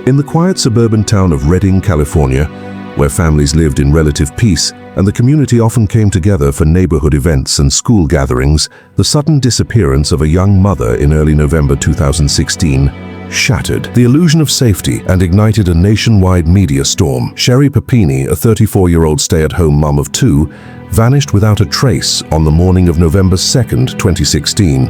In the quiet suburban town of Redding, California, where families lived in relative peace and the community often came together for neighborhood events and school gatherings, the sudden disappearance of a young mother in early November 2016 shattered the illusion of safety and ignited a nationwide media storm. Sherri Papini, a 34-year-old stay-at-home mom of two, vanished without a trace on the morning of November 2nd, 2016,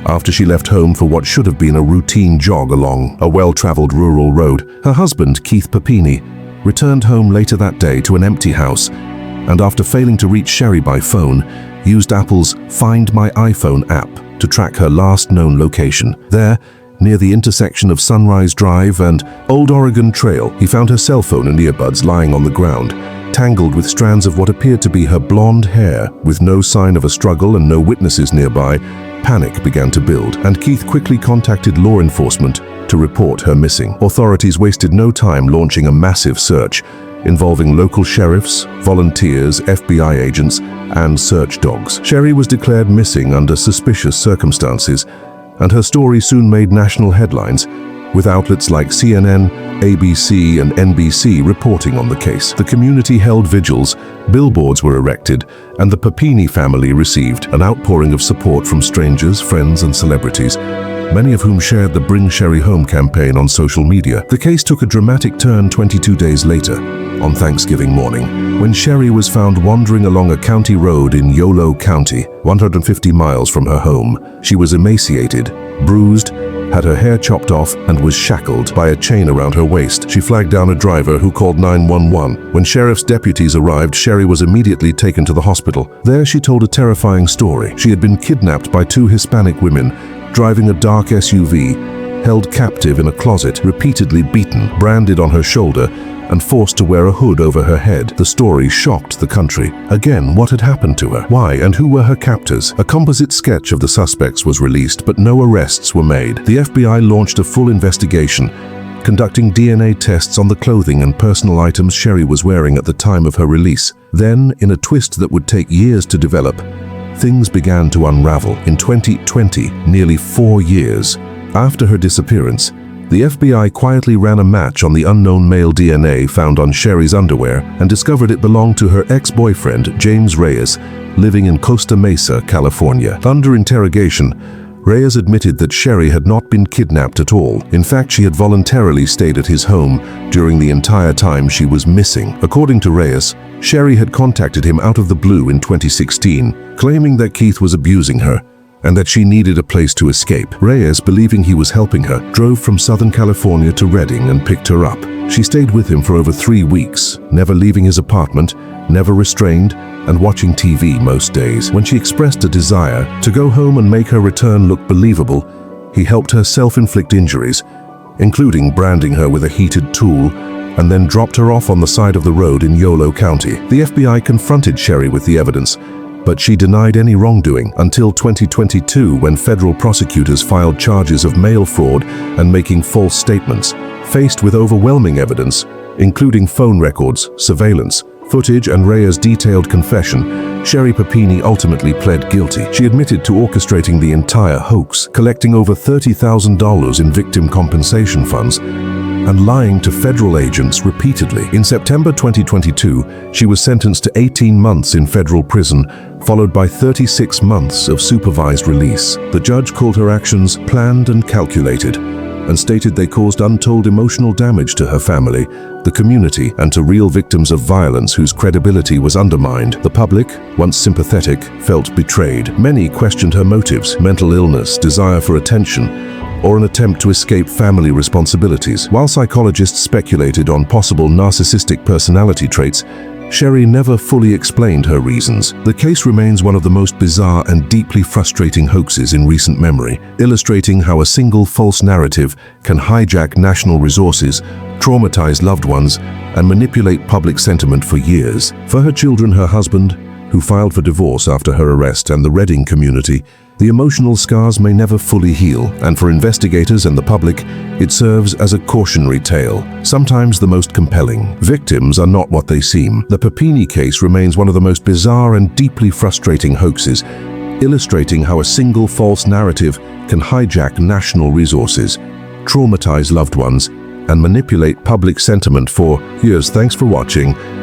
after she left home for what should have been a routine jog along a well-traveled rural road. Her husband, Keith Papini, returned home later that day to an empty house, and after failing to reach Sherri by phone, used Apple's Find My iPhone app to track her last known location. There, near the intersection of Sunrise Drive and Old Oregon Trail, he found her cell phone and earbuds lying on the ground, tangled with strands of what appeared to be her blonde hair. With no sign of a struggle and no witnesses nearby, panic began to build, and Keith quickly contacted law enforcement to report her missing. Authorities wasted no time launching a massive search involving local sheriffs, volunteers, FBI agents, and search dogs. Sherri was declared missing under suspicious circumstances, and her story soon made national headlines, with outlets like CNN, ABC, and NBC reporting on the case. The community held vigils, billboards were erected, and the Papini family received an outpouring of support from strangers, friends, and celebrities, many of whom shared the Bring Sherri Home campaign on social media. The case took a dramatic turn 22 days later, on Thanksgiving morning, when Sherri was found wandering along a county road in Yolo County, 150 miles from her home. She was emaciated, bruised, had her hair chopped off, and was shackled by a chain around her waist. She flagged down a driver who called 911. When sheriff's deputies arrived, Sherri was immediately taken to the hospital. There she told a terrifying story. She had been kidnapped by two Hispanic women, driving a dark SUV, held captive in a closet, repeatedly beaten, branded on her shoulder, and forced to wear a hood over her head. The story shocked the country. Again, what had happened to her? Why, and who were her captors? A composite sketch of the suspects was released, but no arrests were made. The FBI launched a full investigation, conducting DNA tests on the clothing and personal items Sherri was wearing at the time of her release. Then, in a twist that would take years to develop, things began to unravel. In 2020, nearly 4 years after her disappearance, the FBI quietly ran a match on the unknown male DNA found on Sherri's underwear and discovered it belonged to her ex-boyfriend, James Reyes, living in Costa Mesa, California. Under interrogation, Reyes admitted that Sherri had not been kidnapped at all. In fact, she had voluntarily stayed at his home during the entire time she was missing. According to Reyes, Sherri had contacted him out of the blue in 2016, claiming that Keith was abusing her and that she needed a place to escape. Reyes, believing he was helping her, drove from Southern California to Redding and picked her up. She stayed with him for over 3 weeks, never leaving his apartment, never restrained, and watching TV most days. When she expressed a desire to go home and make her return look believable, he helped her self-inflict injuries, including branding her with a heated tool, and then dropped her off on the side of the road in Yolo County. The FBI confronted Sherri with the evidence, but she denied any wrongdoing until 2022, when federal prosecutors filed charges of mail fraud and making false statements. Faced with overwhelming evidence, including phone records, surveillance, footage, and Reyes' detailed confession, Sherri Papini ultimately pled guilty. She admitted to orchestrating the entire hoax, collecting over $30,000 in victim compensation funds, and lying to federal agents repeatedly. In September 2022, she was sentenced to 18 months in federal prison, followed by 36 months of supervised release. The judge called her actions planned and calculated, and stated they caused untold emotional damage to her family, the community, and to real victims of violence whose credibility was undermined. The public, once sympathetic, felt betrayed. Many questioned her motives: mental illness, desire for attention, or an attempt to escape family responsibilities. While psychologists speculated on possible narcissistic personality traits, Sherri never fully explained her reasons. The case remains one of the most bizarre and deeply frustrating hoaxes in recent memory, illustrating how a single false narrative can hijack national resources, traumatize loved ones, and manipulate public sentiment for years. For her children, her husband, who filed for divorce after her arrest, and the Redding community, the emotional scars may never fully heal, and for investigators and the public, it serves as a cautionary tale, sometimes the most compelling. Victims are not what they seem. The Papini case remains one of the most bizarre and deeply frustrating hoaxes, illustrating how a single false narrative can hijack national resources, traumatize loved ones, and manipulate public sentiment for years. Thanks for watching.